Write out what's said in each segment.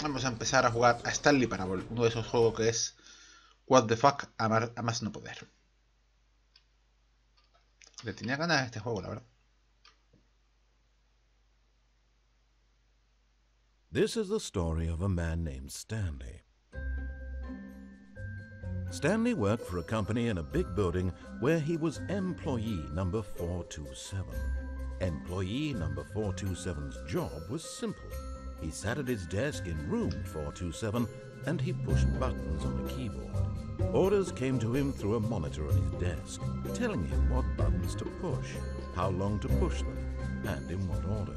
Vamos a empezar a jugar a Stanley Parable, uno de esos juegos que es what the fuck a más no poder. Le tenía ganas a este juego, la verdad. This is the story of a man named Stanley. Stanley worked for a company in a big building where he was employee number 427. Employee number 427's job was simple. He sat at his desk in room 427 and he pushed buttons on the keyboard. Orders came to him through a monitor on his desk, telling him what buttons to push, how long to push them, and in what order.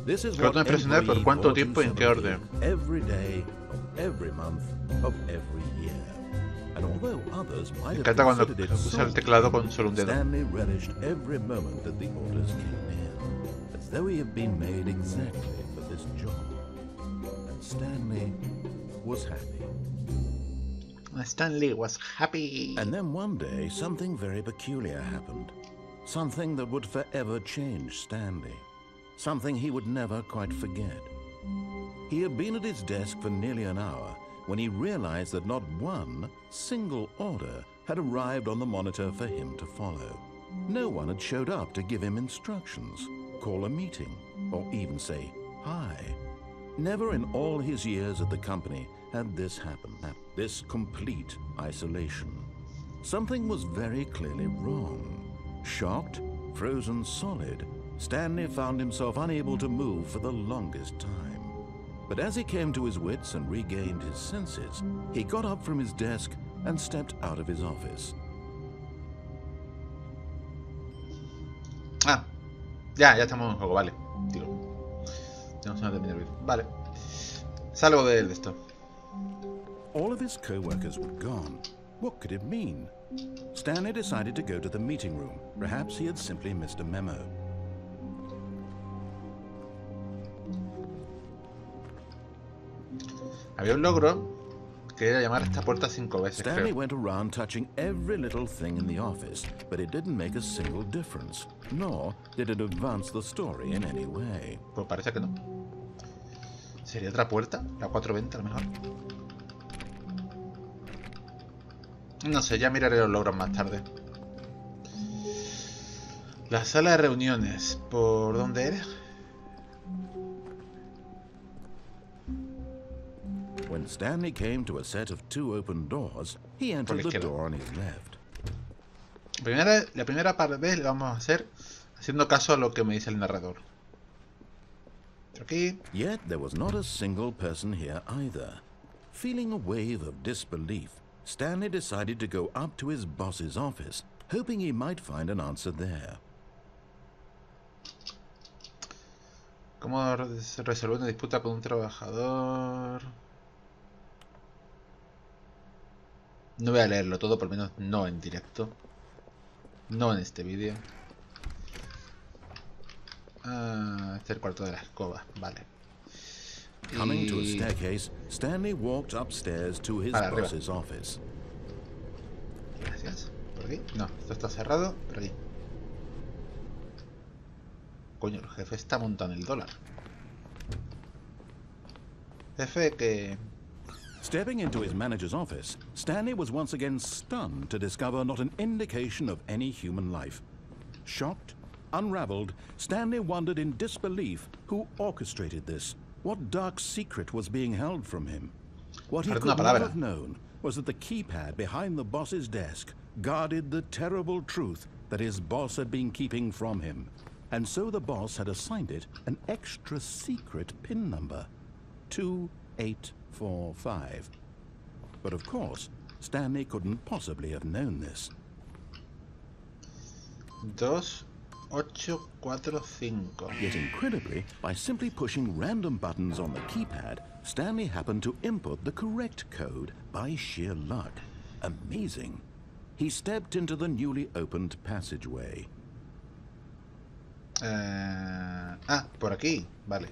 This is what employee 427 did every day of every month of every year. And although others might have considered it Stanley relished every moment that the orders came in, as though he had been made exactly for this job. And Stanley was happy. Stanley was happy. And then one day, something very peculiar happened. Something that would forever change Stanley. Something he would never quite forget. He had been at his desk for nearly an hour when he realized that not one single order had arrived on the monitor for him to follow. No one had showed up to give him instructions, call a meeting, or even say hi. Never in all his years at the company had this happened, this complete isolation. Something was very clearly wrong. Shocked, frozen solid, Stanley found himself unable to move for the longest time. But as he came to his wits and regained his senses, he got up from his desk and stepped out of his office. Ah, ya estamos en el juego, vale. Digo, tenemos una terminar. Vale. Salgo de esto. All of his co-workers were gone. What could it mean? Stanley decided to go to the meeting room. Perhaps he had simply missed a memo. Había un logro que era llamar a esta puerta 5 veces. Stanley went around touching every little thing in the office, but it didn't make a single difference, nor did it advance the story in any way. Pues parece que no. ¿Sería otra puerta? ¿La 420 a lo mejor? No sé, ya miraré los logros más tarde. La sala de reuniones. ¿Por dónde era? When Stanley came to a set of 2 open doors, he entered the door on his left. La primera vez la vamos a hacer haciendo caso a lo que me dice el narrador. Aquí. Yet there was not a single person here either. Feeling a wave of disbelief, Stanley decided to go up to his boss's office, hoping he might find an answer there. ¿Cómo resolver una disputa con un trabajador? No voy a leerlo todo, por lo menos no en directo. No en este vídeo. Ah, este es el cuarto de la escoba, vale. Coming to a staircase, Stanley walked upstairs to his boss's office. Gracias. ¿Por aquí? No, esto está cerrado, por aquí. Coño, el jefe está montando el dólar. Jefe que... Stepping into his manager's office, Stanley was once again stunned to discover not an indication of any human life. Shocked, unraveled, Stanley wondered in disbelief who orchestrated this. What dark secret was being held from him? What he could not have known was that the keypad behind the boss's desk guarded the terrible truth that his boss had been keeping from him. And so the boss had assigned it an extra secret PIN number. 2845. But of course, Stanley couldn't possibly have known this. 2845. Yet incredibly, by simply pushing random buttons on the keypad, Stanley happened to input the correct code by sheer luck. Amazing. He stepped into the newly opened passageway. Por aquí, vale.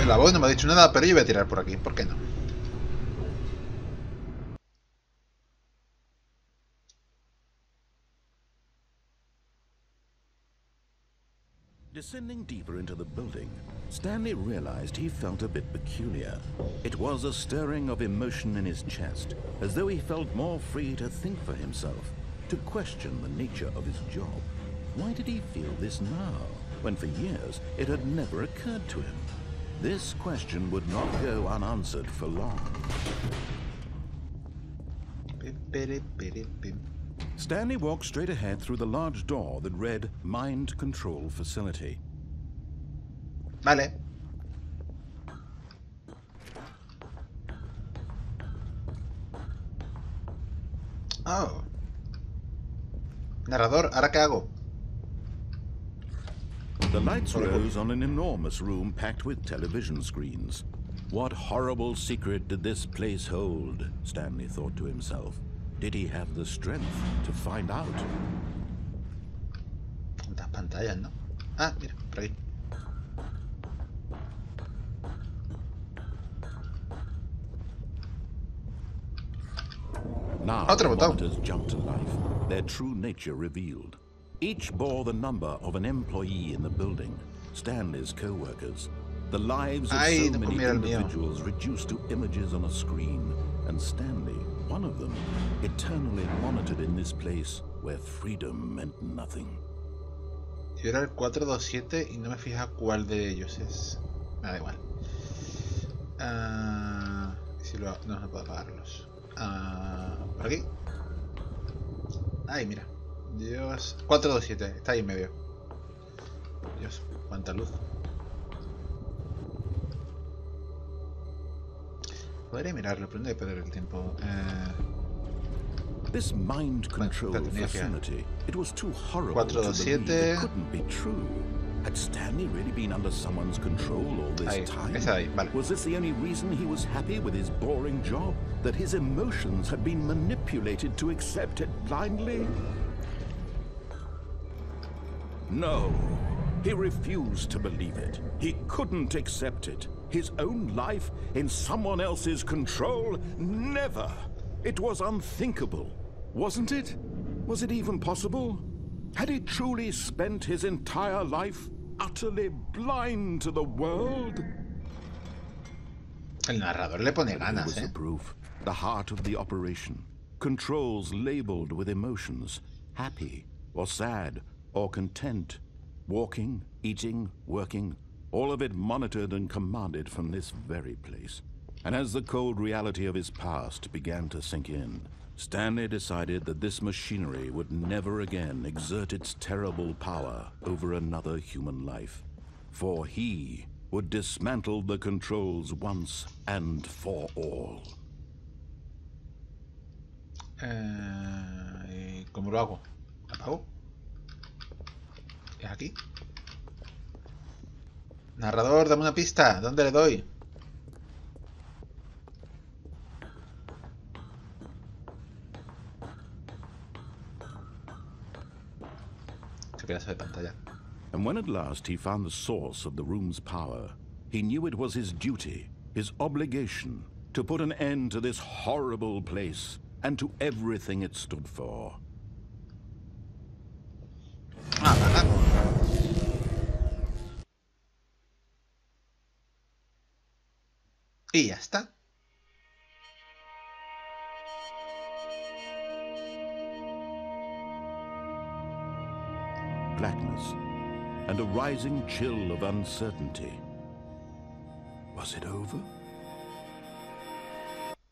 La voz no me ha dicho nada, pero yo voy a tirar por aquí, ¿por qué no? Descending deeper into the building, Stanley realized he felt a bit peculiar. It was a stirring of emotion in his chest, as though he felt more free to think for himself, to question the nature of his job. Why did he feel this now, when for years it had never occurred to him? This question would not go unanswered for long. Stanley walked straight ahead through the large door that read Mind Control Facility. Vale. Oh. Narrador, ¿ahora qué hago? The lights rose on an enormous room packed with television screens. What horrible secret did this place hold? Stanley thought to himself. Did he have the strength to find out? ¿Cuántas pantallas, no? Ah, mira, por ahí. Now Otro the botón. monitors jumped to life, their true nature revealed. Each bore the number of an employee in the building, Stanley's co-workers. The lives of Ay, so no many puedo mirar el mío. individuals reduced to images on a screen, and Stanley, one of them, eternally monitored in this place where freedom meant nothing. Yo era el 427 y no me fija cuál de ellos es. Me da igual. Si lo, no puedo apagarlos. Por aquí. Ay, mira. Dios. 427, está ahí en medio. Dios, cuánta luz. Podría mirarlo, pero no hay que perder el tiempo. This mind control facility, it was too horrible to believe it couldn't be true. Had Stanley really been under someone's control all this time? Vale. Was this the only reason he was happy with his boring job? That his emotions had been manipulated to accept it blindly? No, he refused to believe it. He couldn't accept it. His own life in someone else's control? Never! It was unthinkable, wasn't it? Was it even possible? Had he truly spent his entire life utterly blind to the world? El narrador le pone ganas, was the proof, the heart of the operation. Controls labeled with emotions, happy or sad or content, walking, eating, working, all of it monitored and commanded from this very place. And as the cold reality of his past began to sink in, Stanley decided that this machinery would never again exert its terrible power over another human life. For he would dismantle the controls once and for all. ¿Cómo lo hago? ¿Apago? ¿Es aquí? Narrador, dame una pista. ¿Dónde le doy? Qué pedazo de pantalla. And when at last he found the source of the room's power, he knew it was his duty, his obligation, to put an end to this horrible place and to everything it stood for. Y ya está. Blackness and a rising chill of uncertainty. Was it over?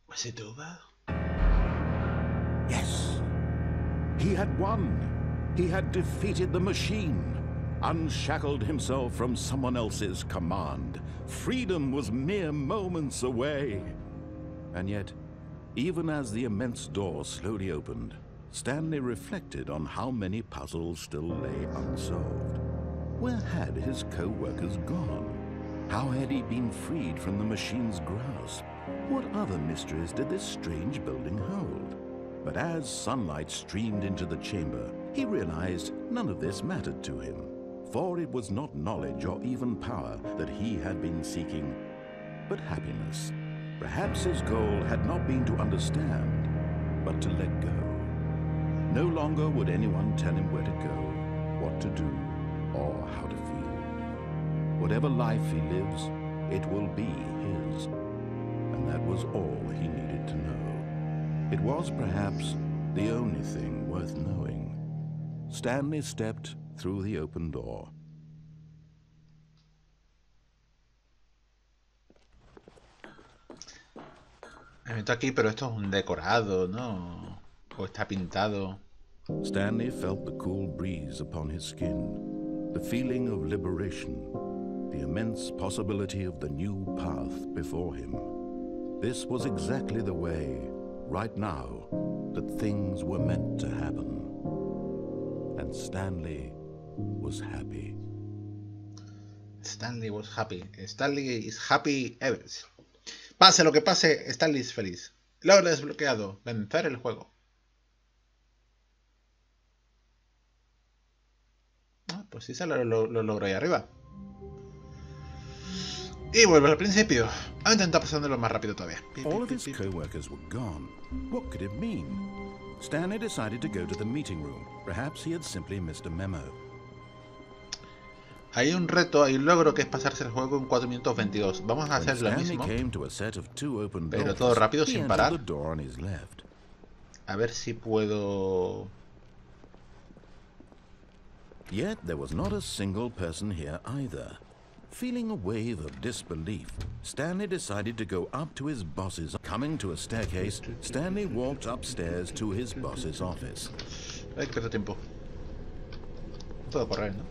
Was it over? Yes. He had won. He had defeated the machine, unshackled himself from someone else's command. Freedom was mere moments away. And yet, even as the immense door slowly opened, Stanley reflected on how many puzzles still lay unsolved. Where had his co-workers gone? How had he been freed from the machine's grasp? What other mysteries did this strange building hold? But as sunlight streamed into the chamber, he realized none of this mattered to him, for it was not knowledge or even power that he had been seeking, but happiness. Perhaps his goal had not been to understand, but to let go. No longer would anyone tell him where to go, what to do, or how to feel. Whatever life he lives, it will be his. And that was all he needed to know. It was perhaps the only thing worth knowing. Stanley stepped through the open door. Me meto aquí, pero esto es un decorado, ¿no? O está pintado. Stanley felt the cool breeze upon his skin, the feeling of liberation, the immense possibility of the new path before him. This was exactly the way, right now, that things were meant to happen. And Stanley was happy. Stanley was happy. Stanley is happy ever. Pase lo que pase, Stanley es feliz. Logro desbloqueado. Vencer el juego. Ah, pues sí, se lo logró ahí arriba. Y vuelve al principio. A intentar pasándolo más rápido todavía. All of his co-workers were gone. What could it mean? Stanley decided to go to the meeting room. Perhaps he had simply missed a memo. Hay un reto, hay un logro que es pasarse el juego en 4 minutos 22. Vamos a hacer lo mismo, pero todo rápido, sin parar. A ver si puedo... Yet there was not a single person here either. Feeling a wave of disbelief, Stanley decided to go up to his boss's. Coming to a staircase, Stanley walked upstairs to his boss's office. Ay, que pierdo tiempo. Puedo correr, ¿no?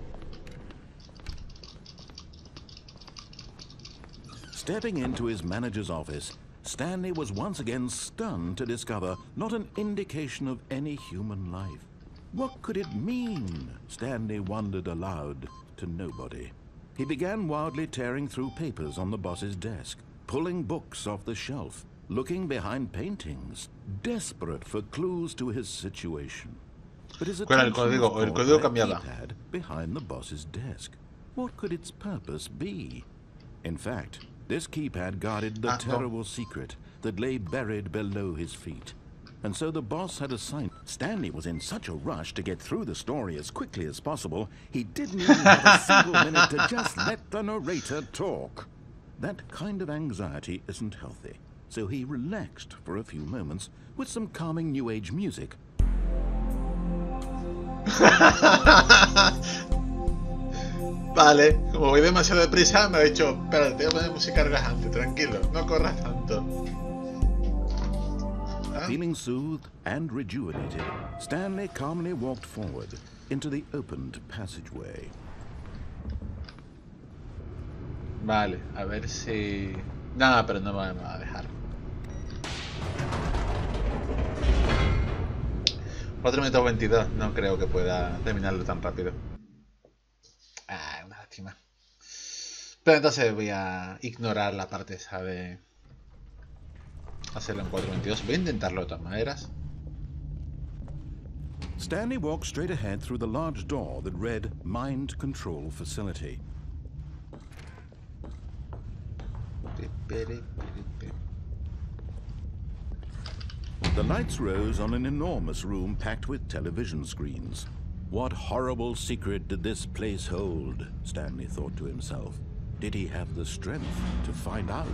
Stepping into his manager's office, Stanley was once again stunned to discover not an indication of any human life. What could it mean? Stanley wondered aloud to nobody. He began wildly tearing through papers on the boss's desk, pulling books off the shelf, looking behind paintings, desperate for clues to his situation. But his attention was caught by a keypad behind the boss's desk. What could its purpose be? In fact, this keypad guarded the terrible secret that lay buried below his feet. And so the boss had assigned. Stanley was in such a rush to get through the story as quickly as possible, he didn't even have a single minute to just let the narrator talk. That kind of anxiety isn't healthy, so he relaxed for a few moments with some calming New Age music. Vale, como voy demasiado deprisa, me ha dicho, espera, te voy a poner música relajante, tranquilo, no corras tanto. Feeling soothed and rejuvenated, Stanley calmly walked forward into the opened passageway. Vale, a ver si... Nada, pero no me va a dejar. 4 minutos 22, no creo que pueda terminarlo tan rápido. Ah, una lástima. Pero entonces voy a ignorar la parte esa de hacerlo en 4:22. Voy a intentarlo de todas maneras. Stanley walked straight ahead through the large door that read Mind Control Facility. The lights rose on an enormous room packed with television screens. What horrible secret did this place hold? Stanley thought to himself. Did he have the strength to find out?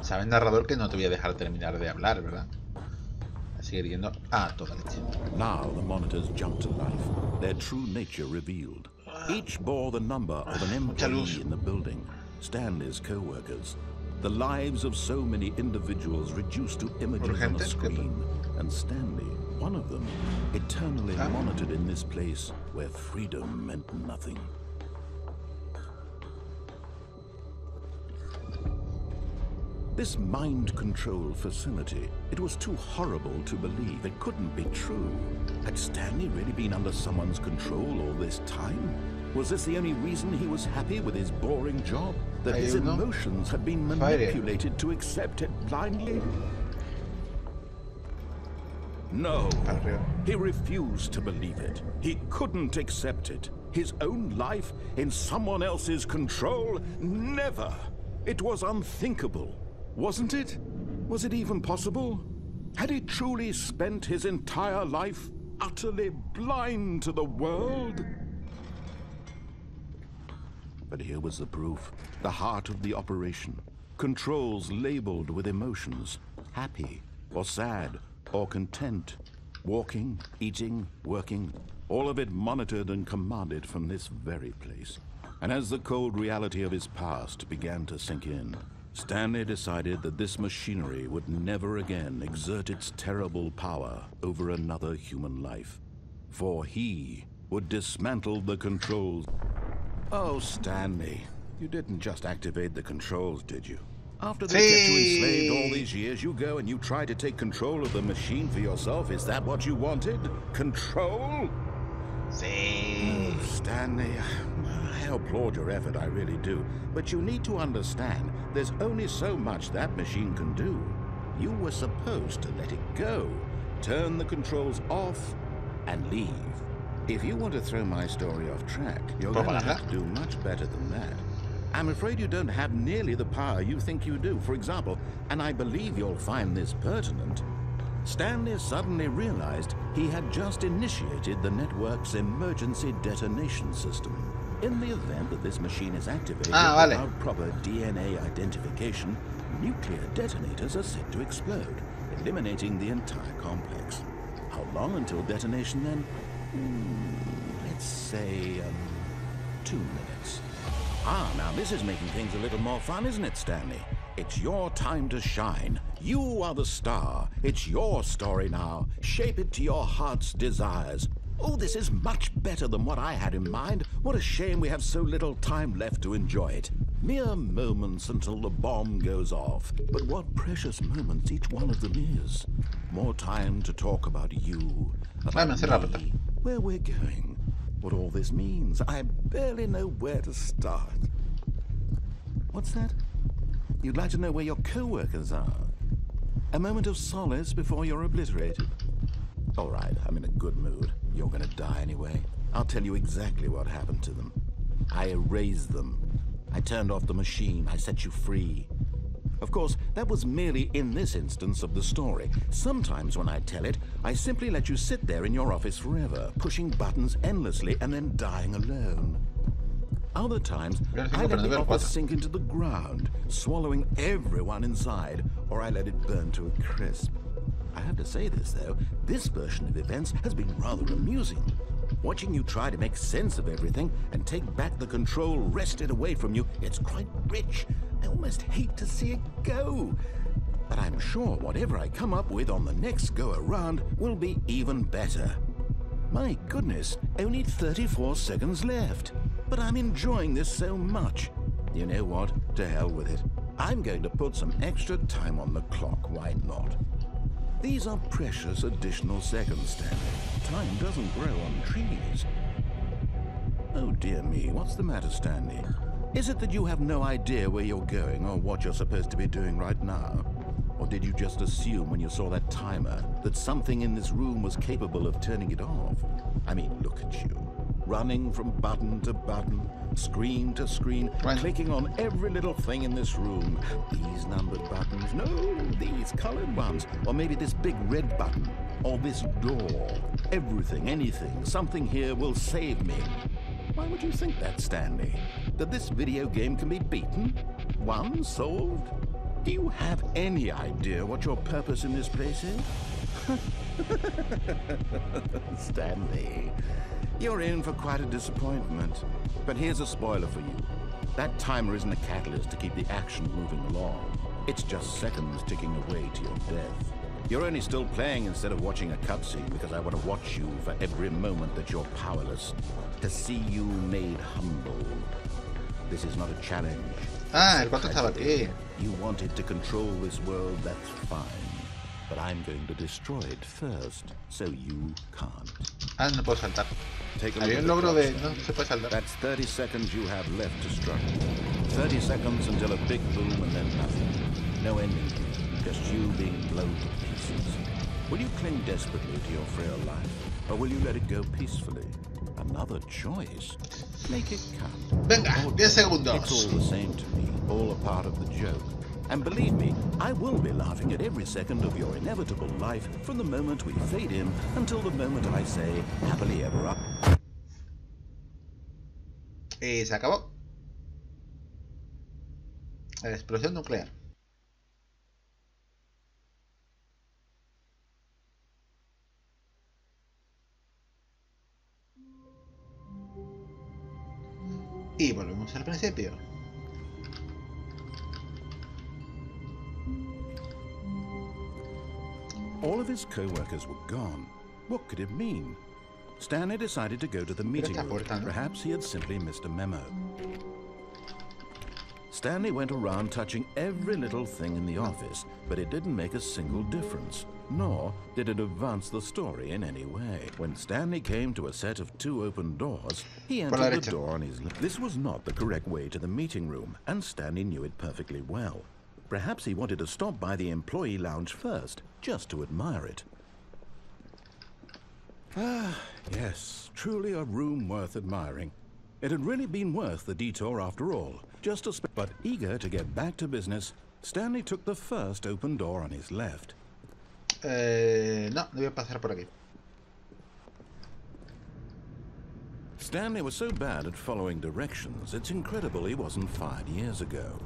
Sabe el narrador que no te voy a dejar terminar de hablar, ¿verdad? Así que yendo... Ah, toda leche. Now the monitors jumped to life, their true nature revealed. Each bore the number of an employee in the building, Stanley's co-workers. The lives of so many individuals reduced to images on a screen, and Stanley, one of them, eternally monitored in this place where freedom meant nothing. This mind control facility, it was too horrible to believe. It couldn't be true. Had Stanley really been under someone's control all this time? Was this the only reason he was happy with his boring job? That his emotions had been manipulated to accept it blindly? No, he refused to believe it. He couldn't accept it. His own life in someone else's control? Never. It was unthinkable. Wasn't it? Was it even possible? Had he truly spent his entire life utterly blind to the world? But here was the proof. The heart of the operation. Controls labeled with emotions. Happy, or sad, or content. Walking, eating, working. All of it monitored and commanded from this very place. And as the cold reality of his past began to sink in, Stanley decided that this machinery would never again exert its terrible power over another human life. For he would dismantle the controls. Oh, Stanley, you didn't just activate the controls, did you? After they kept you enslaved all these years, you go and you try to take control of the machine for yourself? Is that what you wanted? Control? Sí. Oh, Stanley, I applaud your effort, I really do. But you need to understand, there's only so much that machine can do. You were supposed to let it go, turn the controls off, and leave. If you want to throw my story off track, you're going to have to do much better than that. I'm afraid you don't have nearly the power you think you do. For example, and I believe you'll find this pertinent, Stanley suddenly realized he had just initiated the network's emergency detonation system. In the event that this machine is activated without proper DNA identification, nuclear detonators are set to explode, eliminating the entire complex. How long until detonation then? Let's say 2 minutes. Ah, now this is making things a little more fun, isn't it, Stanley? It's your time to shine. You are the star. It's your story now. Shape it to your heart's desires. Oh, this is much better than what I had in mind. What a shame we have so little time left to enjoy it. Mere moments until the bomb goes off. But what precious moments each one of them is. More time to talk about you, about me, where we're going, what all this means. I barely know where to start. What's that? You'd like to know where your co-workers are? A moment of solace before you're obliterated. All right, I'm in a good mood. You're gonna die anyway. I'll tell you exactly what happened to them. I erased them. I turned off the machine. I set you free. Of course, that was merely in this instance of the story. Sometimes when I tell it, I simply let you sit there in your office forever, pushing buttons endlessly and then dying alone. Other times, I let the office sink into the ground, swallowing everyone inside, or I let it burn to a crisp. I have to say this, though, this version of events has been rather amusing. Watching you try to make sense of everything and take back the control wrested away from you, it's quite rich. I almost hate to see it go. But I'm sure whatever I come up with on the next go-around will be even better. My goodness, only 34 seconds left. But I'm enjoying this so much. You know what? To hell with it. I'm going to put some extra time on the clock. Why not? These are precious additional seconds, Stanley. Time doesn't grow on trees. Oh dear me, what's the matter, Stanley? Is it that you have no idea where you're going or what you're supposed to be doing right now? Or did you just assume when you saw that timer that something in this room was capable of turning it off? I mean, look at you. Running from button to button, screen to screen, clicking on every little thing in this room. These numbered buttons, no, these colored ones. Or maybe this big red button, or this door. Everything, anything, something here will save me. Why would you think that, Stanley? That this video game can be beaten? Won? Solved? Do you have any idea what your purpose in this place is? Stanley, you're in for quite a disappointment. But here's a spoiler for you. That timer isn't a catalyst to keep the action moving along. It's just seconds ticking away to your death. You're only still playing instead of watching a cutscene because I want to watch you for every moment that you're powerless. To see you made humble. This is not a challenge. Ah, el 4 estaba aquí. You wanted to control this world, that's fine. But I'm going to destroy it first, so you can't. Ah, no puedo saltar. Había un logro de... No se puede saltar. That's 30 seconds you have left to struggle. 30 seconds until a big boom and then nothing. No ending. Just you being blown to pieces. Will you cling desperately to your frail life? Or will you let it go peacefully? Another choice. Make it count. Venga, 10 segundos. It's all the same to me. All a part of the joke. And believe me, I will be laughing at every second of your inevitable life from the moment we fade in until the moment I say happily ever up. Y se acabó. Explosión nuclear. Y volvemos al principio. All of his co-workers were gone. What could it mean? Stanley decided to go to the meeting room. Perhaps he had simply missed a memo. Stanley went around touching every little thing in the office, but it didn't make a single difference, nor did it advance the story in any way. When Stanley came to a set of 2 open doors, he entered the door on his left. This was not the correct way to the meeting room, and Stanley knew it perfectly well. Perhaps he wanted to stop by the employee lounge first, just to admire it. Ah, yes, truly a room worth admiring. It had really been worth the detour after all. But eager to get back to business, Stanley took the first open door on his left. No voy a pasar por aquí. Stanley was so bad at following directions, it's incredible he wasn't fired years ago.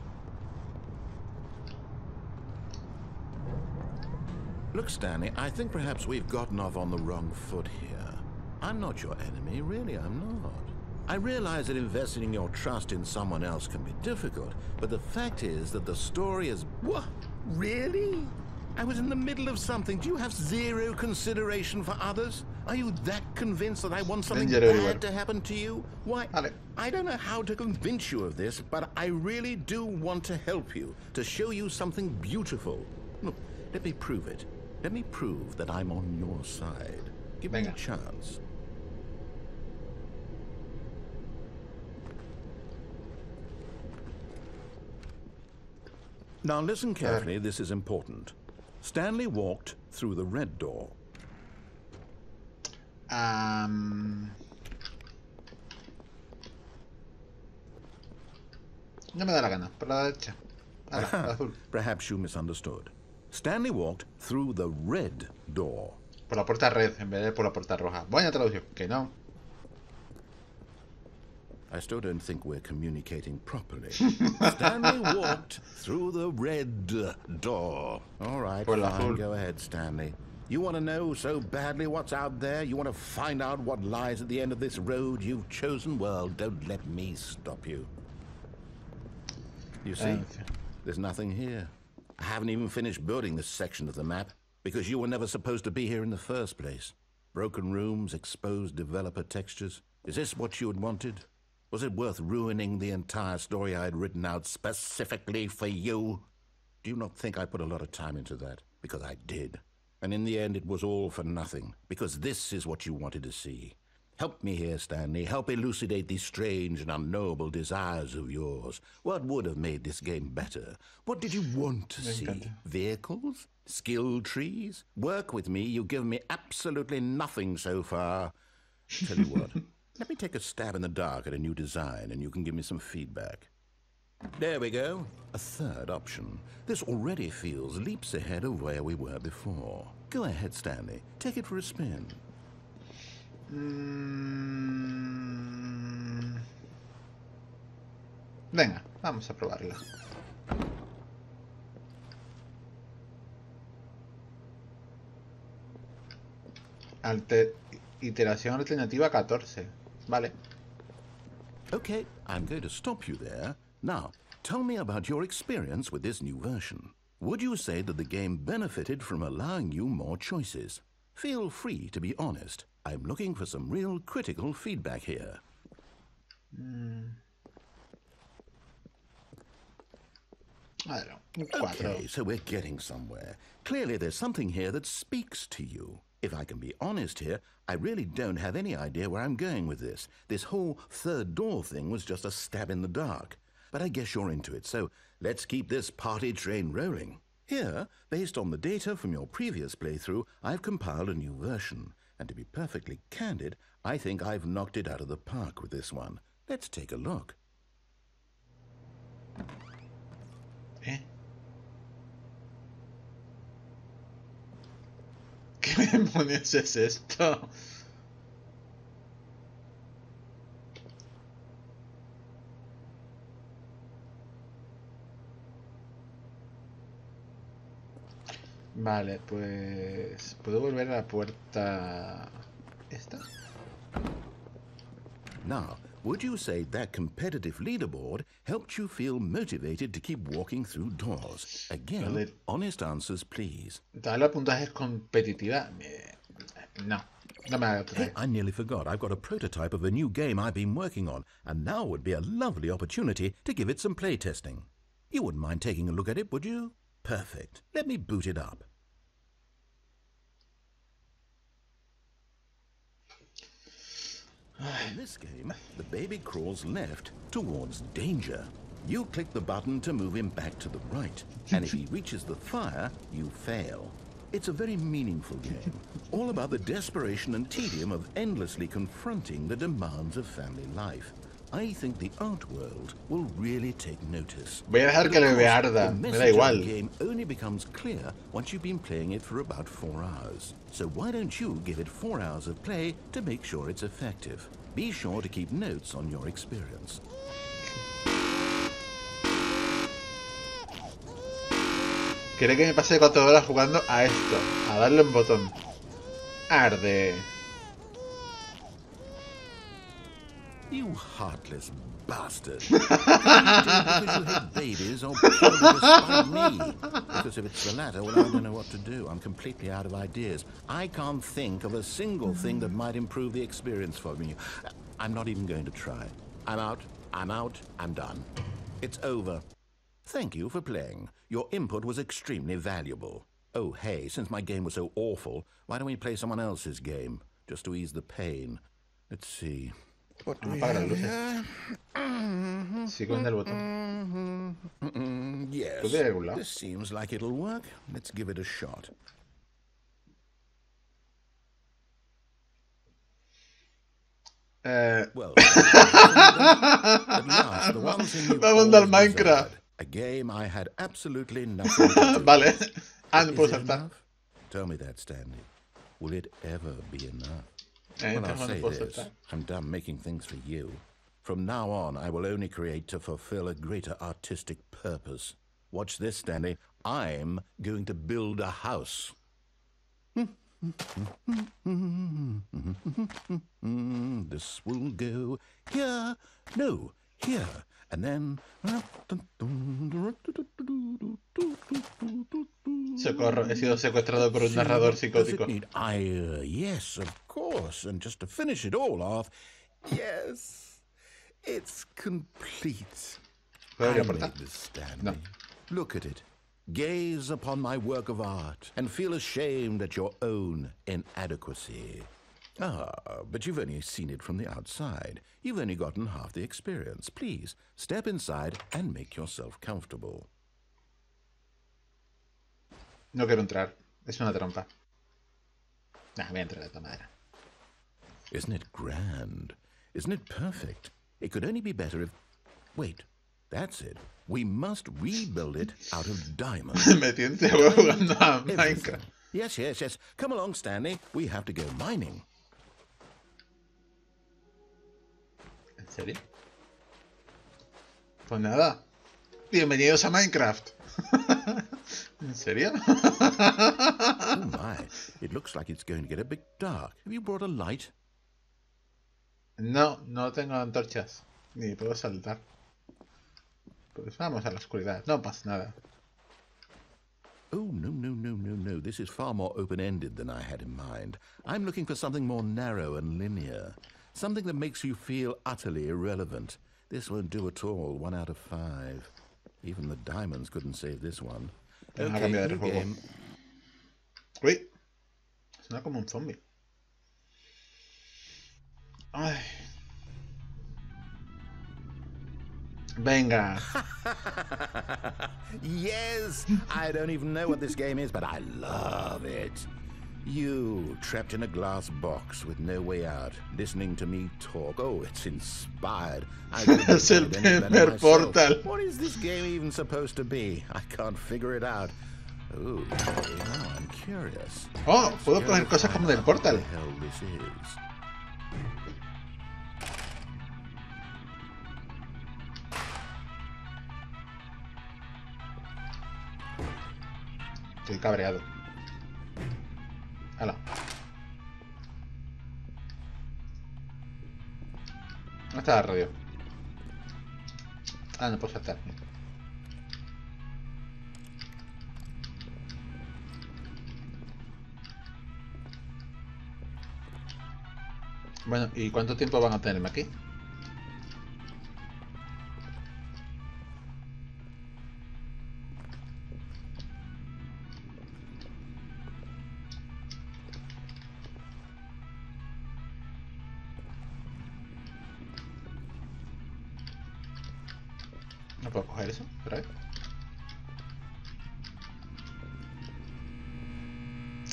Look, Stanley, I think perhaps we've gotten off on the wrong foot here. I'm not your enemy, really, I'm not. I realize that investing your trust in someone else can be difficult, but the fact is that the story is... What? Really? I was in the middle of something. Do you have zero consideration for others? Are you that convinced that I want something bad to happen to you? Why, I don't know how to convince you of this, but I really do want to help you, to show you something beautiful. Look, let me prove it. Let me prove that I'm on your side. Give me a chance. Now listen carefully, this is important. Stanley walked through the red door. No me da la gana, por la derecha. Azul. Perhaps you misunderstood. Stanley walked through the red door. Por la puerta red en vez de por la puerta roja. Buena traducción, que no. I still don't think we're communicating properly. Stanley walked through the red door. All right, fine, go ahead, Stanley. You want to know so badly what's out there? You want to find out what lies at the end of this road you've chosen? Well, don't let me stop you. You see, there's nothing here. I haven't even finished building this section of the map, because you were never supposed to be here in the first place. Broken rooms, exposed developer textures. Is this what you had wanted? Was it worth ruining the entire story I had written out specifically for you? Do you not think I put a lot of time into that? Because I did. And in the end, it was all for nothing, because this is what you wanted to see. Help me here, Stanley. Help elucidate these strange and unknowable desires of yours. What would have made this game better? What did you want to see? Vehicles? Skill trees? Work with me. You've given me absolutely nothing so far. Tell you what. Let me take a stab in the dark at a new design, and you can give me some feedback. There we go. A third option. This already feels leaps ahead of where we were before. Go ahead, Stanley. Take it for a spin. Venga, vamos a probarla. Iteración alternativa 14. Vale. Okay, I'm going to stop you there. Now, tell me about your experience with this new version. Would you say that the game benefited from allowing you more choices? Feel free to be honest. I'm looking for some real critical feedback here. Okay, so we're getting somewhere. Clearly there's something here that speaks to you. If I can be honest here, I really don't have any idea where I'm going with this. This whole third door thing was just a stab in the dark. But I guess you're into it, so let's keep this party train rolling. Here, based on the data from your previous playthrough, I've compiled a new version. And to be perfectly candid, I think I've knocked it out of the park with this one. Let's take a look. ¿Qué demonios es esto? Vale, pues... ¿puedo volver a la puerta... esta? Now, would you say that competitive leaderboard helped you feel motivated to keep walking through doors? Again, honest answers, please. Darle a puntajes competitiva. No, no me haga Hey, I nearly forgot. I've got a prototype of a new game I've been working on, and now would be a lovely opportunity to give it some play testing. You wouldn't mind taking a look at it, would you? Perfect. Let me boot it up. In this game, the baby crawls left towards danger. You click the button to move him back to the right, and if he reaches the fire, you fail. It's a very meaningful game, all about the desperation and tedium of endlessly confronting the demands of family life. I think the art world will really take notice. Voy a dejar que le arda, me da igual. The game only becomes clear once you've been playing it for about 4 hours. So why don't you give it 4 hours of play to make sure it's effective? Be sure to keep notes on your experience. Quiere que me pase 4 horas jugando a esto, a darle un botón. Arde. You heartless bastard. You do because you hate babies or probably despite me? Because if it's the latter, well, I don't know what to do. I'm completely out of ideas. I can't think of a single thing that might improve the experience for me. I'm not even going to try. I'm out, I'm done. It's over. Thank you for playing. Your input was extremely valuable. Oh, hey, since my game was so awful, why don't we play someone else's game? Just to ease the pain. Let's see. What do we have here? Sigo en el botón. Yes, this seems like it'll work. Let's give it a shot. Well, at last, the one thing you've always desired. A game I had absolutely nothing to do. Vale. No puedo saltar. Tell me that, Stanley. Will it ever be enough? Well, I'll say this. I'm done making things for you. From now on, I will only create to fulfill a greater artistic purpose. Watch this, Stanley. I'm going to build a house. This will go here. No, here. And then... Socorro, he sido secuestrado por un narrador psicótico. Yes, of course. And just to finish it all off, yes, it's complete. I made this, Stanley. No. Look at it. Gaze upon my work of art and feel ashamed at your own inadequacy. Ah, but you've only seen it from the outside. You've only gotten half the experience. Please, step inside and make yourself comfortable. No quiero entrar. Es una trampa. Nah, voy a entrar de esta manera. Isn't it grand? Isn't it perfect? It could only be better if... Wait, that's it. We must rebuild it out of diamonds. Me tiente jugando a Minecraft. Yes. Come along, Stanley. We have to go mining. ¿En serio? Pues nada. Bienvenidos a Minecraft. ¿En serio? Oh my. It looks like it's going to get a bit dark. Have you brought a light? No, no tengo antorchas. Ni puedo saltar. Pues vamos a la oscuridad. No pasa nada. Oh, no. This is far more open-ended than I had in mind. I'm looking for something more narrow and linear. Something that makes you feel utterly irrelevant. This won't do at all. 1 out of 5. Even the diamonds couldn't save this one. Okay, new game. Uy. Suena como un zombie. Ay. Venga. Yes! I don't even know what this game is, but I love it. You, trapped in a glass box with no way out, listening to me talk. Oh, it's inspired. Es el primer portal. What is this game even supposed to be? I can't figure it out. Oh, now I'm curious. Oh, puedo poner cosas como del portal. What the hell this is? Estoy cabreado. Hala. ¿Dónde está la radio? Ah, no puedo saltar. Bueno, ¿y cuánto tiempo van a tenerme aquí? ¿No puedo coger eso? ¿Otra vez?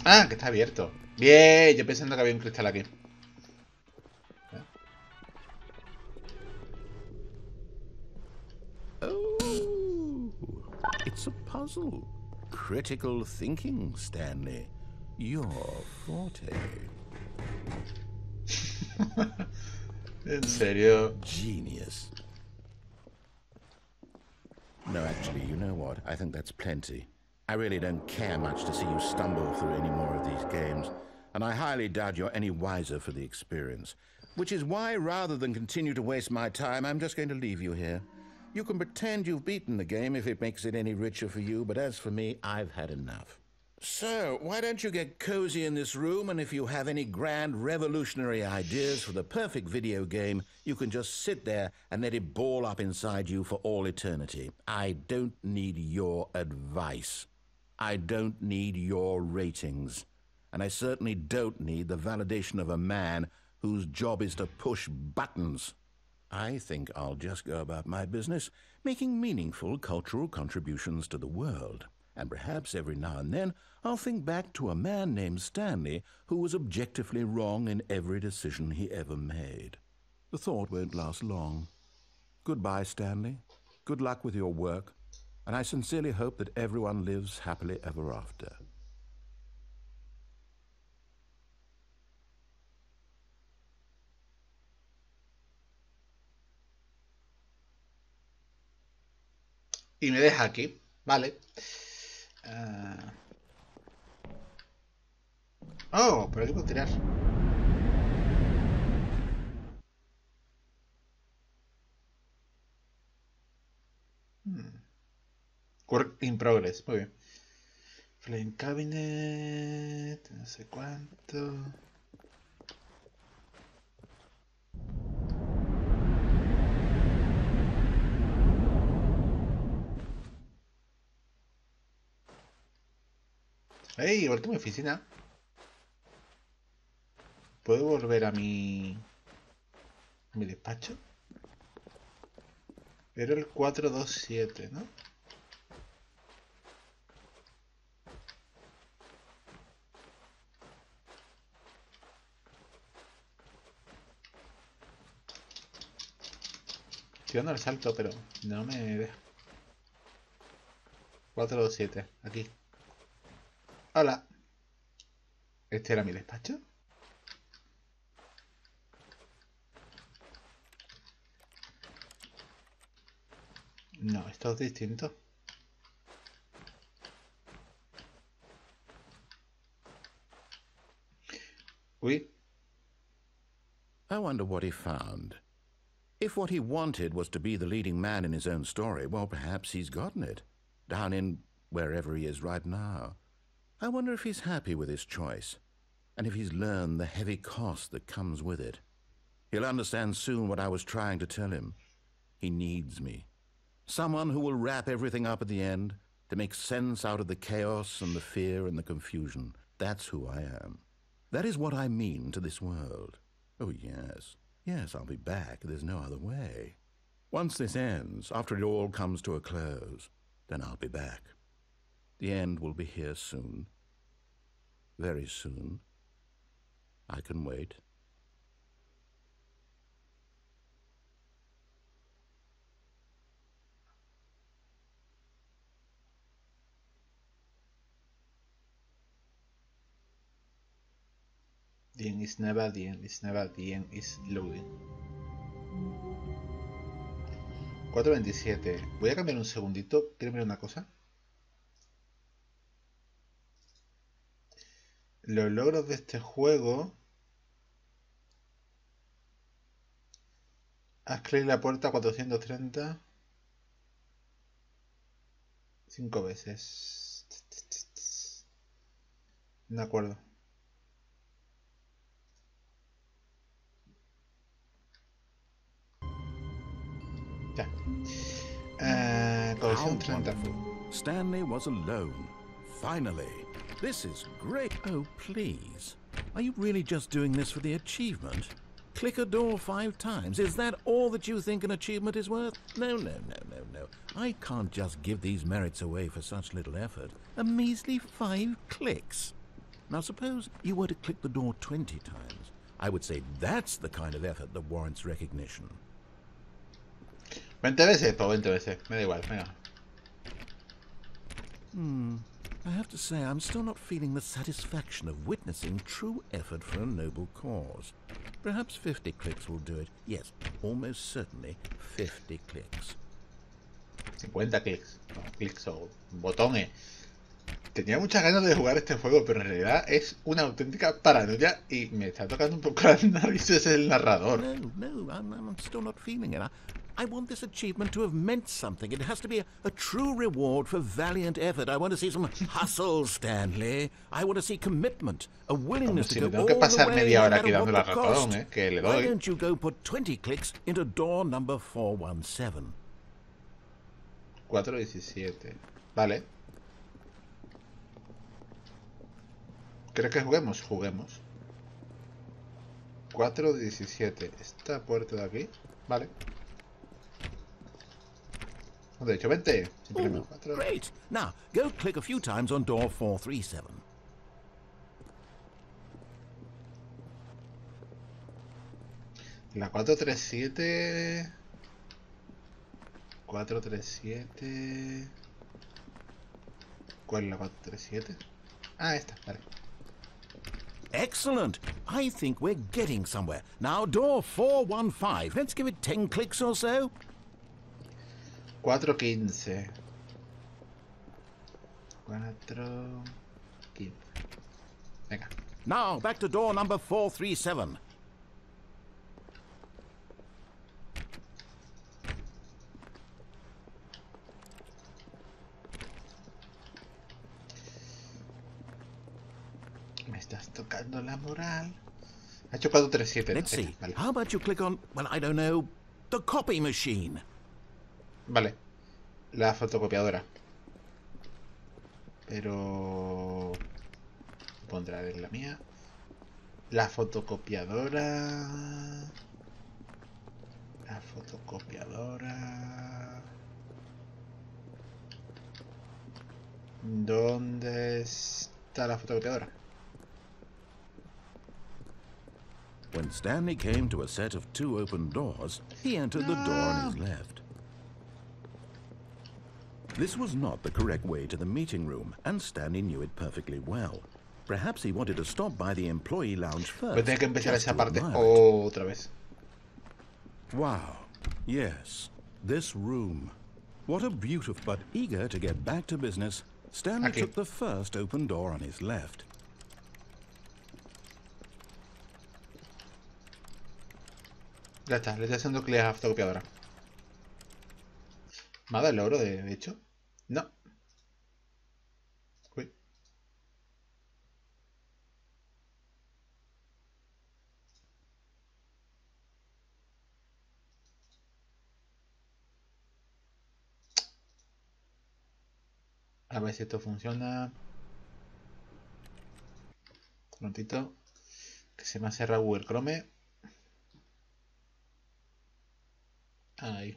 Ah, que está abierto. Bien, yo pensando que había un cristal aquí. Oh, it's a puzzle. Critical thinking, Stanley. Your forte. ¿En serio? Genius. No, actually, you know what? I think that's plenty. I really don't care much to see you stumble through any more of these games, and I highly doubt you're any wiser for the experience. Which is why, rather than continue to waste my time, I'm just going to leave you here. You can pretend you've beaten the game if it makes it any richer for you, but as for me, I've had enough. So, why don't you get cozy in this room, and if you have any grand revolutionary ideas for the perfect video game, you can just sit there and let it ball up inside you for all eternity. I don't need your advice. I don't need your ratings. And I certainly don't need the validation of a man whose job is to push buttons. I think I'll just go about my business, making meaningful cultural contributions to the world. And perhaps every now and then I'll think back to a man named Stanley who was objectively wrong in every decision he ever made. The thought won't last long. Goodbye, Stanley. Good luck with your work, and I sincerely hope that everyone lives happily ever after. Y me deja aquí. Vale. Oh, por aquí puedo tirar. Work in progress. Muy bien. Flame cabinet. No sé cuánto. ¡Ey! He vuelto a mi oficina. ¿Puedo volver a mi despacho? Era el 427, ¿no? Estoy dando el salto, pero no me deja. 427, aquí. Hola. ¿Este era mi despacho? No, esto es distinto. Uy. I wonder what he found. If what he wanted was to be the leading man in his own story, well, perhaps he's gotten it. Down in wherever he is right now. I wonder if he's happy with his choice, and if he's learned the heavy cost that comes with it. He'll understand soon what I was trying to tell him. He needs me. Someone who will wrap everything up at the end, to make sense out of the chaos and the fear and the confusion. That's who I am. That is what I mean to this world. Oh, yes. Yes, I'll be back. There's no other way. Once this ends, after it all comes to a close, then I'll be back. The end will be here soon. Very soon. I can wait. The end is never, the end is never, the end is loading. 427. Voy a cambiar un segundito. Quiero ver una cosa. Los logros de este juego. Haz clic en la puerta 430 5 veces. De acuerdo. Ya. Colección 30. Stanley was alone. Finally. This is great. Oh, please. Are you really just doing this for the achievement? Click a door 5 times. Is that all that you think an achievement is worth? No. I can't just give these merits away for such little effort. A measly 5 clicks. Now suppose you were to click the door 20 times. I would say that's the kind of effort that warrants recognition. 20 veces, pues 20 veces. Me da igual, venga. I have to say, I'm still not feeling the satisfaction of witnessing true effort for a noble cause. Perhaps 50 clicks will do it. Yes, almost certainly 50 clicks. 50 clics. No, clics o botones. Tenía muchas ganas de jugar este juego, pero en realidad es una auténtica paranoia y me está tocando un poco las narices el narrador. No, I'm still not feeling it. I want this achievement to have meant something. It has to be a true reward for valiant effort. I want to see some hustle, Stanley. I want to see commitment, a willingness to go all the way, no matter what the cost. Que le doy. Why don't you go put 20 clicks into door number 417? 417. Vale. ¿Crees que juguemos? Juguemos. 417. Esta puerta de aquí. Vale. De hecho, 20. Oh, great. Now, go click a few times on door 437. La 437. 437. ¿Cuál es la 437? Ah, esta, vale. Excellent. I think we're getting somewhere. Now, door 415. Let's give it 10 clicks or so. 415. 415. Venga. Now, back to door number 437. Me estás tocando la moral. Ha hecho 437. Let's see. Vale. How about you click on, well, I don't know, the copy machine? Vale. La fotocopiadora. Pero... pondré en la mía. La fotocopiadora... La fotocopiadora... ¿Dónde está la fotocopiadora? When Stanley came to a set of 2 open doors, he entered the door on his left. This was not the correct way to the meeting room, and Stanley knew it perfectly well. Perhaps he wanted to stop by the employee lounge first. Voy a tener que empezar esa parte otra vez. Wow. Yes. This room. What a beautiful... But eager to get back to business, Stanley took the first open door on his left. Ya está, le estoy haciendo clic a la fotocopiadora. ¿Me ha dado el logro de hecho? No. Uy. A ver si esto funciona. Un momentito. Que se me ha cerrado Google Chrome. Ahí.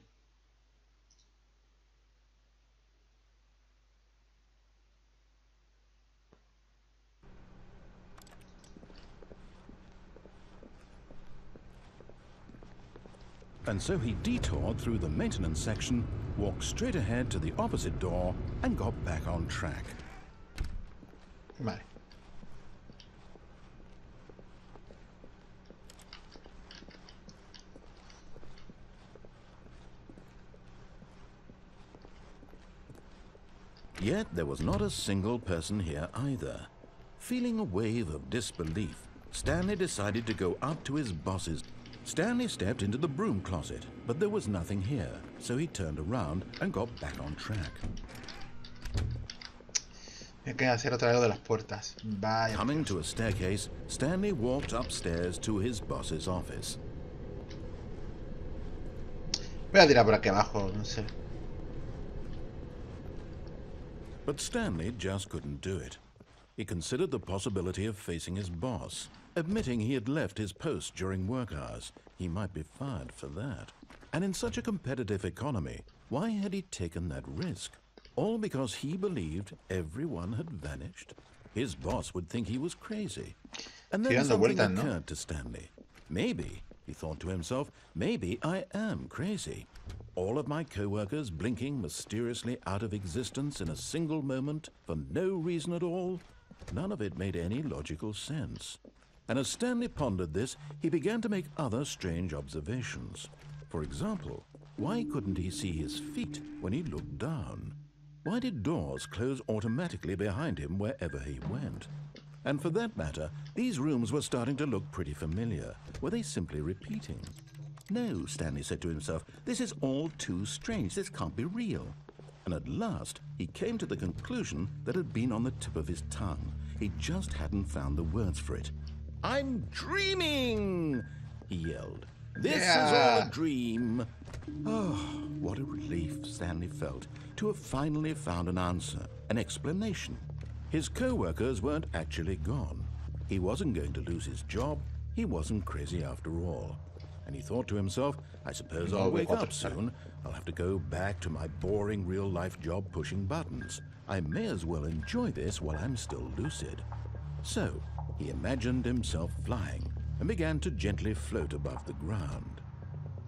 And so he detoured through the maintenance section, walked straight ahead to the opposite door, and got back on track. Vale. Yet there was not a single person here either. Feeling a wave of disbelief, Stanley decided to go up to his boss's. Stanley stepped into the broom closet, but there was nothing here, so he turned around and got back on track. Hay que hacer otra vez lo de las puertas. Vaya. Coming to a staircase, Stanley walked upstairs to his boss's office. Voy a tirar por aquí abajo, no sé. But Stanley just couldn't do it. He considered the possibility of facing his boss. Admitting he had left his post during work hours, he might be fired for that. And in such a competitive economy, why had he taken that risk? All because he believed everyone had vanished? His boss would think he was crazy. And then something occurred to Stanley. Maybe, he thought to himself, maybe I am crazy. All of my co-workers blinking mysteriously out of existence in a single moment for no reason at all? None of it made any logical sense. And as Stanley pondered this, he began to make other strange observations. For example, why couldn't he see his feet when he looked down? Why did doors close automatically behind him wherever he went? And for that matter, these rooms were starting to look pretty familiar. Were they simply repeating? No, Stanley said to himself, this is all too strange. This can't be real. And at last, he came to the conclusion that had been on the tip of his tongue. He just hadn't found the words for it. I'm dreaming, he yelled. This is all a dream. Oh, what a relief Stanley felt to have finally found an answer, an explanation. His co-workers weren't actually gone. He wasn't going to lose his job. He wasn't crazy after all. And he thought to himself, I suppose I'll wake up soon. I'll have to go back to my boring real-life job pushing buttons. I may as well enjoy this while I'm still lucid. So, he imagined himself flying and began to gently float above the ground.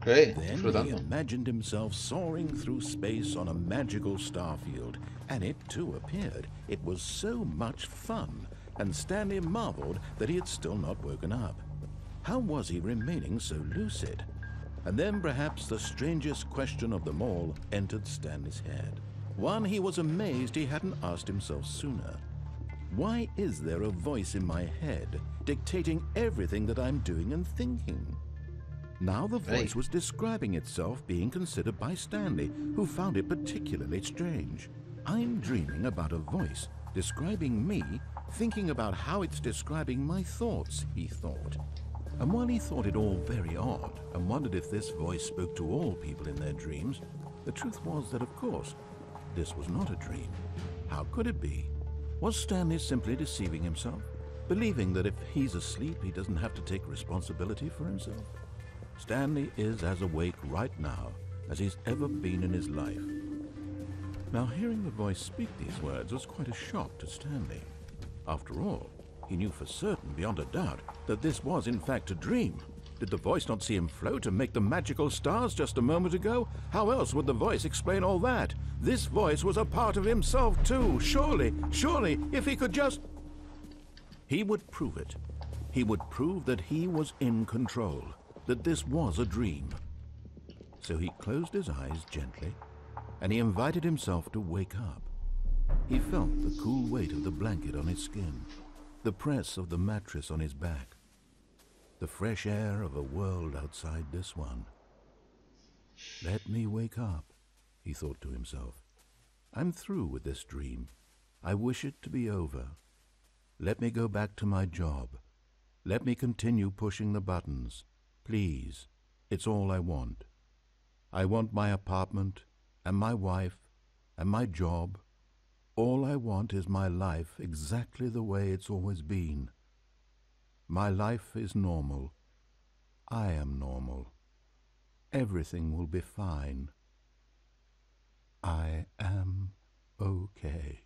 Then he imagined himself soaring through space on a magical starfield, and it too appeared. It was so much fun, and Stanley marveled that he had still not woken up. How was he remaining so lucid? And then perhaps the strangest question of them all entered Stanley's head. One he was amazed he hadn't asked himself sooner. Why is there a voice in my head dictating everything that I'm doing and thinking? Now the voice was describing itself being considered by Stanley, who found it particularly strange. I'm dreaming about a voice describing me, thinking about how it's describing my thoughts, he thought. And while he thought it all very odd and wondered if this voice spoke to all people in their dreams, the truth was that, of course, this was not a dream. How could it be? Was Stanley simply deceiving himself, believing that if he's asleep, he doesn't have to take responsibility for himself? Stanley is as awake right now as he's ever been in his life. Now, hearing the voice speak these words was quite a shock to Stanley. After all, he knew for certain, beyond a doubt, that this was in fact a dream. Did the voice not see him float and make the magical stars just a moment ago? How else would the voice explain all that? This voice was a part of himself too. Surely, if he could just... He would prove it. He would prove that he was in control, that this was a dream. So he closed his eyes gently, and he invited himself to wake up. He felt the cool weight of the blanket on his skin, the press of the mattress on his back, the fresh air of a world outside this one. Let me wake up, he thought to himself. I'm through with this dream. I wish it to be over. Let me go back to my job. Let me continue pushing the buttons. Please, it's all I want. I want my apartment and my wife and my job. All I want is my life exactly the way it's always been. My life is normal. I am normal. Everything will be fine. I am okay.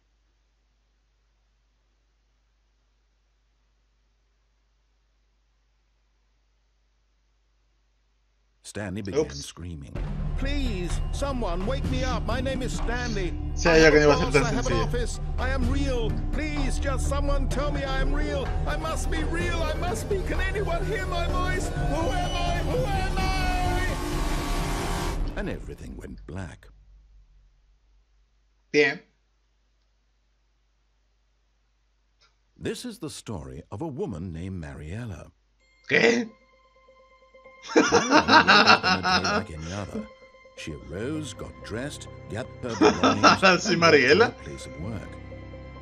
Stanley began screaming. Please, someone wake me up. My name is Stanley. I have an office. I am real. Please, just someone tell me I am real. I must be real. I must be. Can anyone hear my voice? Who am I? Who am I? And everything went black. Bien. This is the story of a woman named Mariella. ¿Qué? Mariella woke up on a day like any other. She arose, got dressed, gathered her belongings, ¿Sí, and walked to Mariela? her place of work.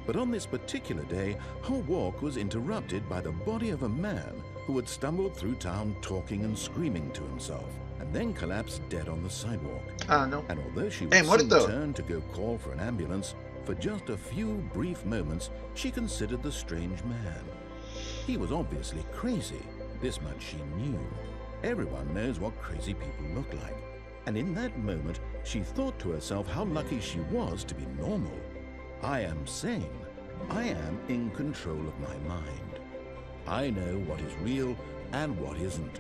But on this particular day, her walk was interrupted by the body of a man who had stumbled through town talking and screaming to himself, and then collapsed dead on the sidewalk. Ah, no. And although she would soon muerto! turn to go call for an ambulance, for just a few brief moments, she considered the strange man. He was obviously crazy. This much she knew. Everyone knows what crazy people look like. And in that moment, she thought to herself how lucky she was to be normal. I am sane. I am in control of my mind. I know what is real and what isn't.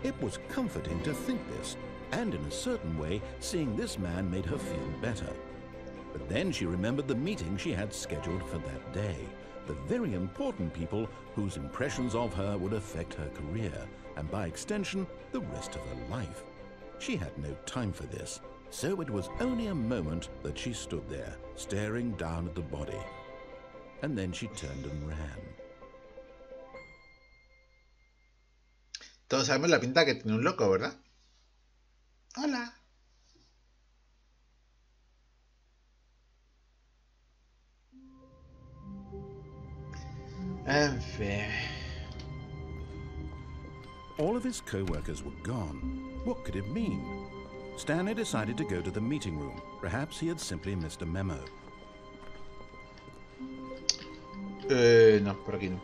It was comforting to think this, and in a certain way, seeing this man made her feel better. But then she remembered the meeting she had scheduled for that day, the very important people whose impressions of her would affect her career, and by extension, the rest of her life. She had no time for this, so it was only a moment that she stood there, staring down at the body. And then she turned and ran. Todos sabemos la pinta que tiene un loco, ¿verdad? Hola. En fin. All of his co-workers were gone. What could it mean? Stanley decided to go to the meeting room. Perhaps he had simply missed a memo. No, por aquí no.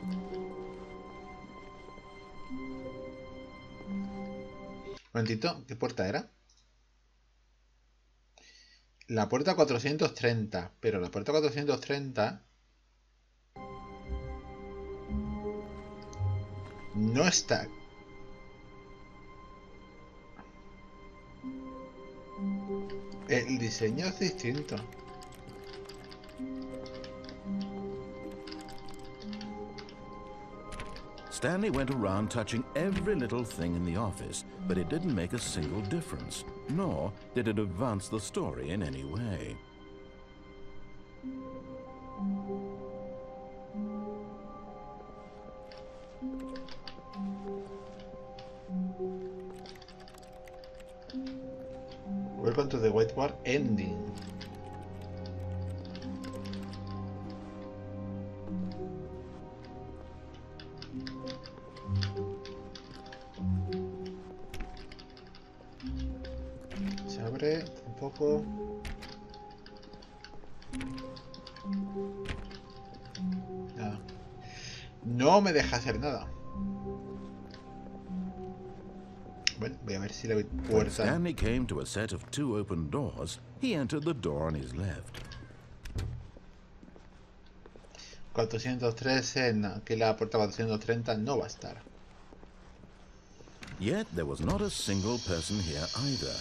Un momentito, ¿qué puerta era? La puerta 430, pero la puerta 430 no está. El diseño es distinto. Stanley went around touching every little thing in the office, but it didn't make a single difference, nor did it advance the story in any way. Welcome to the whiteboard ending. Se abre un poco. Nada. No me deja hacer nada. Bueno, voy a ver si la When puerta. Stanley came to a set of 2 open doors, he entered the door on his left. 413, no, que la puerta 430 no va a estar. Yet there was not a single person here either.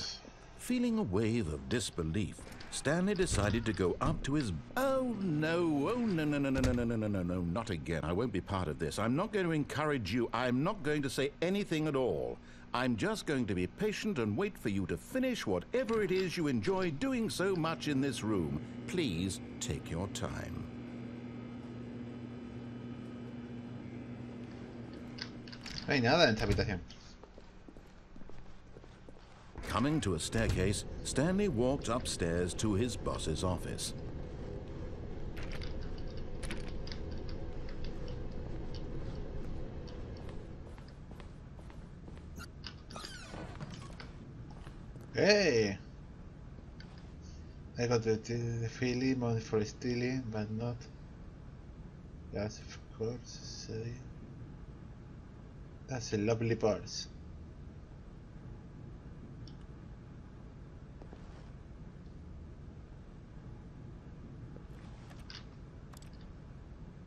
Feeling a wave of disbelief, Stanley decided to go up to his... Oh no, no, not again. I won't be part of this. I'm not going to encourage you. I'm not going to say anything at all. I'm just going to be patient and wait for you to finish whatever it is you enjoy doing so much in this room. Please take your time. No hay nada en esta habitación. Coming to a staircase, Stanley walked upstairs to his boss's office. Hey! I got the feeling money for stealing, but not. Yes, of course. That's a lovely purse.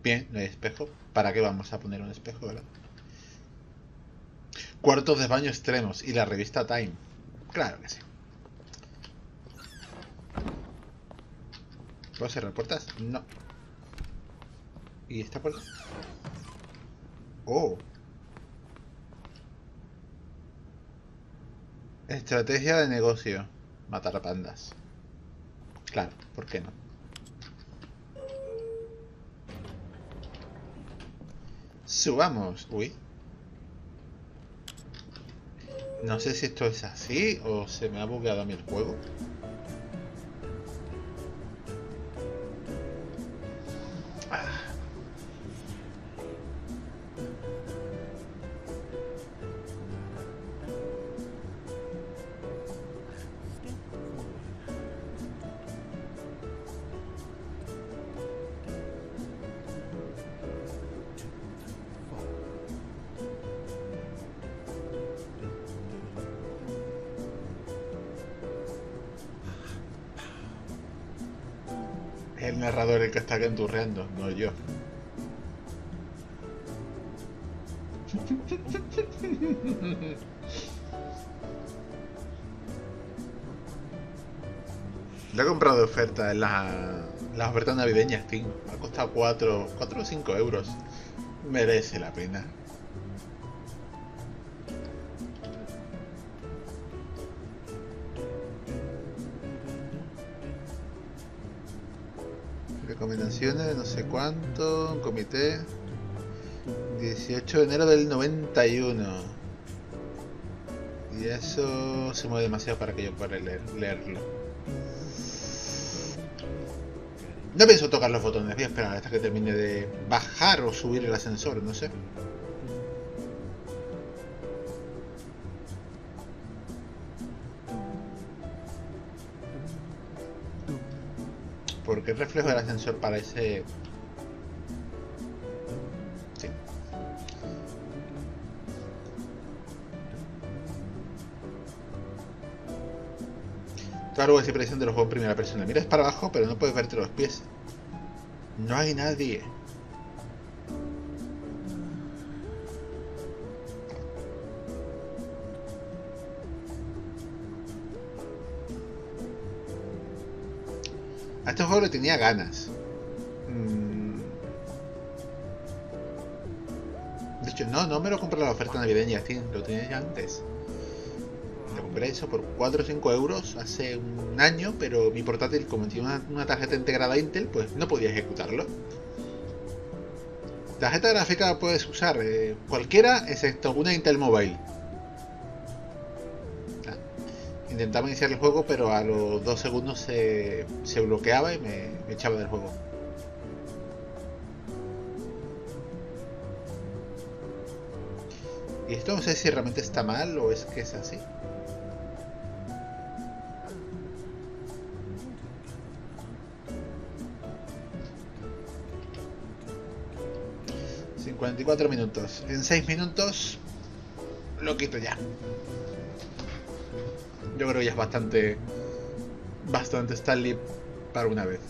Bien, no hay espejo. ¿Para qué vamos a poner un espejo, verdad? Cuartos de baño extremos y la revista Time. Claro que sí. ¿Puedo cerrar puertas? No. ¿Y esta puerta? Oh. Estrategia de negocio. Matar pandas. Claro, ¿por qué no? Subamos. Uy. No sé si esto es así o se me ha bugueado a mí el juego. Es el narrador el que está canturreando, no yo. Lo he comprado de oferta en las ofertas navideñas Steam. Me ha costado 4 o 5 euros. Merece la pena. Recomendaciones, no sé cuánto. Comité. 18 de enero del 91. Y eso se mueve demasiado para que yo pueda leerlo. No pienso tocar los botones, voy a esperar hasta que termine de bajar o subir el ascensor, no sé. Porque el reflejo del ascensor parece... Sí. Claro, es impresión de los juegos en primera persona. Miras para abajo, pero no puedes verte los pies. No hay nadie. A este juego le tenía ganas. De hecho, no me lo compré en la oferta navideña, Steam, lo tenía ya antes. Lo compré eso por 4 o 5 euros hace un año, pero mi portátil, como tiene una tarjeta integrada Intel, pues no podía ejecutarlo. Tarjeta gráfica puedes usar cualquiera, excepto una Intel Mobile. Intentaba iniciar el juego, pero a los 2 segundos se bloqueaba y me echaba del juego. Y esto no sé si realmente está mal o es que es así. En 44 minutos. En 6 minutos lo quito ya. Yo creo que ya es bastante Stanley para una vez.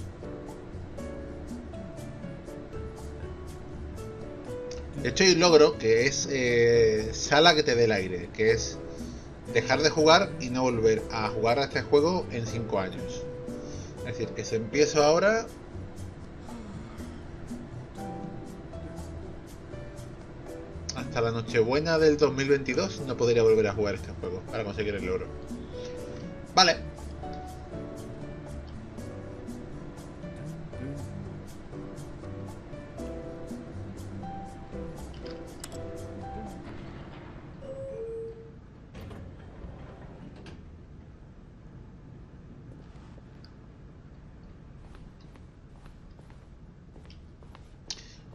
De hecho hay un logro que es sala que te dé el aire, que es dejar de jugar y no volver a jugar a este juego en 5 años. Es decir, que si empiezo ahora... hasta la Nochebuena del 2022 no podría volver a jugar este juego para conseguir el logro. Vale.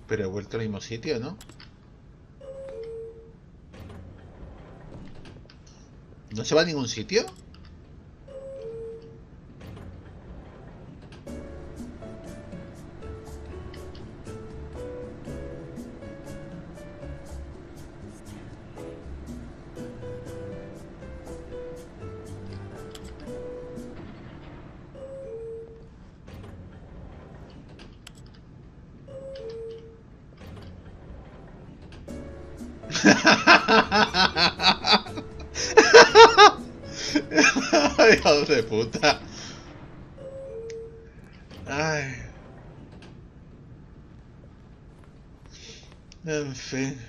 Pero he vuelto al mismo sitio, ¿no? ¿No se va a ningún sitio? Hijo de puta. Ay. En fin.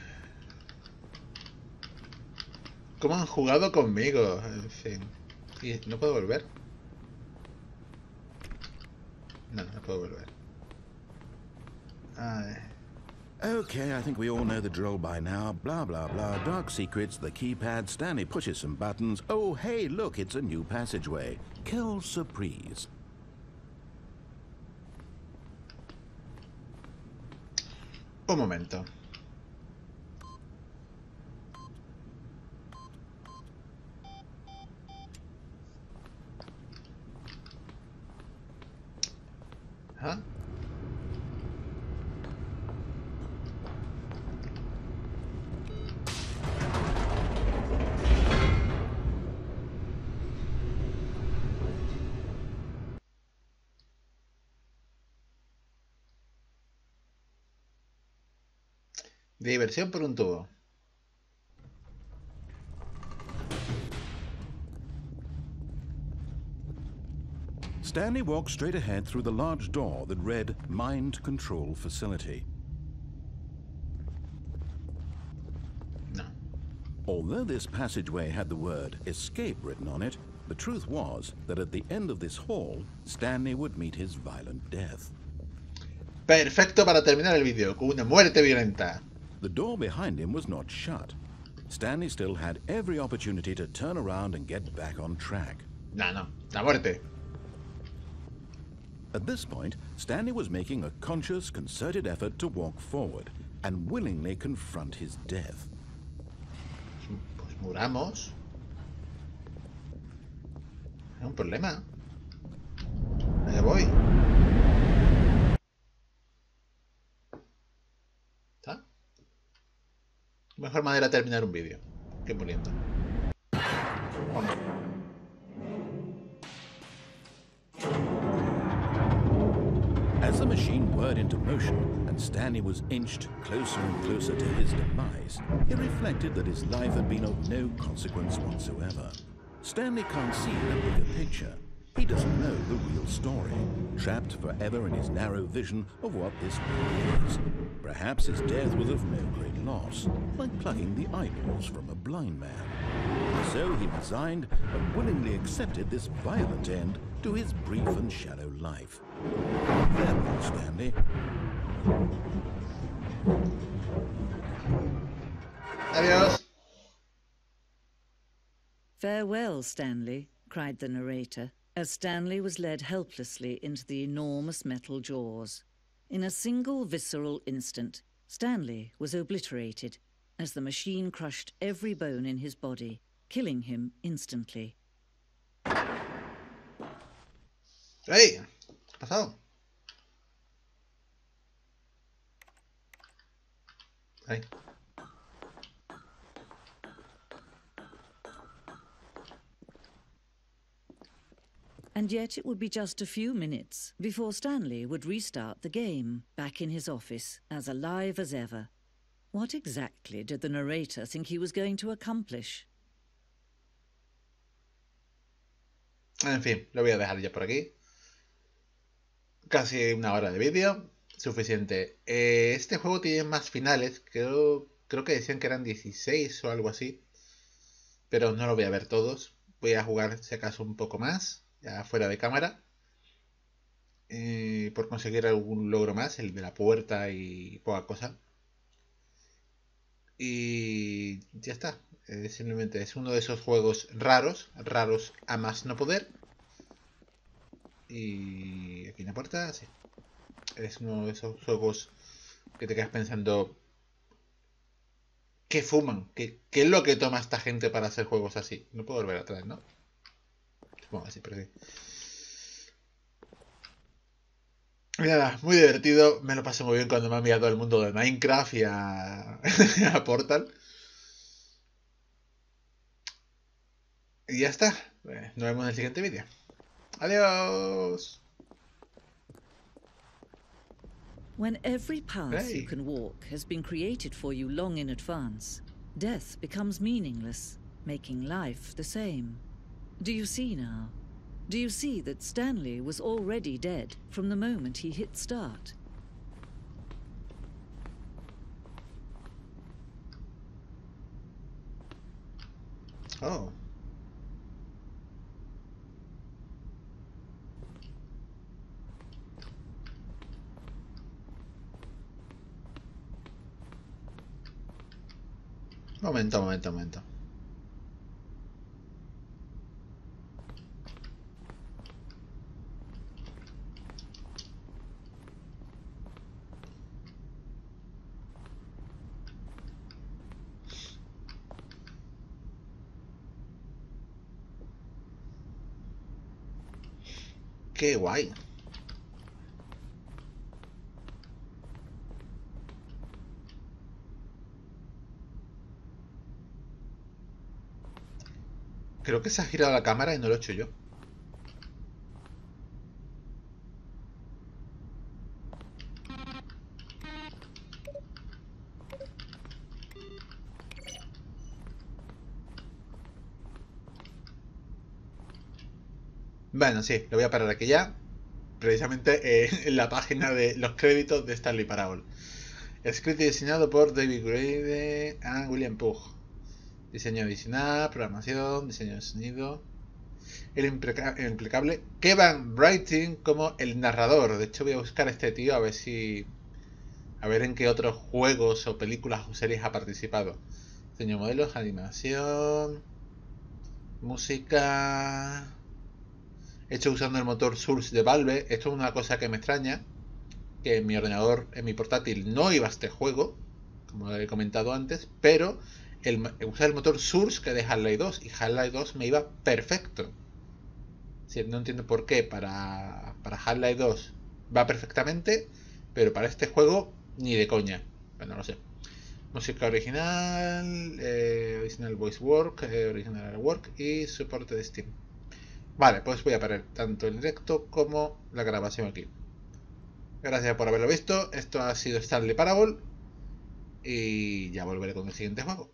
¿Cómo han jugado conmigo? En fin. ¿Y no puedo volver? No puedo volver. Ay. Okay, I think we all know the drill by now. Blah, blah, blah. Dark secrets, the keypad. Stanley pushes some buttons. Oh, hey, look, it's a new passageway. Quelle surprise. Un momento. ¿Ah? Diversión por un tubo. Stanley walked straight ahead through the large door that read Mind Control Facility. No. Although this passageway had the word escape written on it, the truth was that at the end of this hall, Stanley would meet his violent death. Perfecto para terminar el vídeo, con una muerte violenta. The door behind him was not shut. Stanley still had every opportunity to turn around and get back on track. No, la muerte. At this point, Stanley was making a conscious, concerted effort to walk forward and willingly confront his death. Pues muramos. No hay un problema. Allá voy. ¿Está? Mejor manera de terminar un vídeo que muriendo. As the machine whirred into motion and Stanley was inched closer and closer to his demise, he reflected that his life had been of no consequence whatsoever. Stanley can't see the bigger picture. He doesn't know the real story, trapped forever in his narrow vision of what this world is. Perhaps his death was of no great loss, like plucking the eyeballs from a blind man. So he resigned and willingly accepted this violent end to his brief and shallow life. Farewell, Stanley. Adiós. Farewell, Stanley, cried the narrator, as Stanley was led helplessly into the enormous metal jaws. In a single visceral instant, Stanley was obliterated as the machine crushed every bone in his body, killing him instantly. ¡Ey! ¿Qué ha pasado? Ahí. And yet it would be just a few minutes before Stanley would restart the game, back in his office, as alive as ever. What exactly did the narrator think he was going to accomplish? En fin, lo voy a dejar ya por aquí. Casi una hora de vídeo. Suficiente. Este juego tiene más finales. Creo que decían que eran 16 o algo así. Pero no lo voy a ver todos. Voy a jugar si acaso un poco más, ya fuera de cámara. Por conseguir algún logro más, el de la puerta y poca cosa. Y ya está. Simplemente es uno de esos juegos raros a más no poder. Y aquí en la puerta, sí. Es uno de esos juegos que te quedas pensando, ¿qué fuman? ¿Qué es lo que toma esta gente para hacer juegos así? No puedo volver atrás, ¿no? Supongo que sí, pero sí. Y nada, muy divertido. Me lo pasé muy bien cuando me ha enviado al mundo de Minecraft y a Portal. Y ya está. Nos vemos en el siguiente vídeo. Adiós. When every path you can walk has been created for you long in advance, death becomes meaningless, making life the same. Do you see now? Do you see that Stanley was already dead from the moment he hit start? Oh. Momento. Qué guay. Creo que se ha girado la cámara y no lo he hecho yo. Bueno, sí, lo voy a parar aquí ya. Precisamente en la página de los créditos de Stanley Parable. Escrito y diseñado por David Grade y William Pugh. Diseño adicional, programación, diseño de sonido. El impecable Kevin Writing como el narrador. De hecho voy a buscar a este tío a ver en qué otros juegos o películas o series ha participado. Diseño de modelos, animación, música. Hecho usando el motor Source de Valve. Esto es una cosa que me extraña, que en mi ordenador, en mi portátil, no iba este juego, como he comentado antes, pero usar el motor Source que de Half-Life 2, y Half-Life 2 me iba perfecto. Sí, no entiendo por qué para Half-Life 2 va perfectamente, pero para este juego ni de coña. Bueno, no lo sé. Música original, original voice work, original work y soporte de Steam. Vale, pues voy a parar tanto el directo como la grabación aquí. Gracias por haberlo visto. Esto ha sido Stanley Parable y ya volveré con el siguiente juego.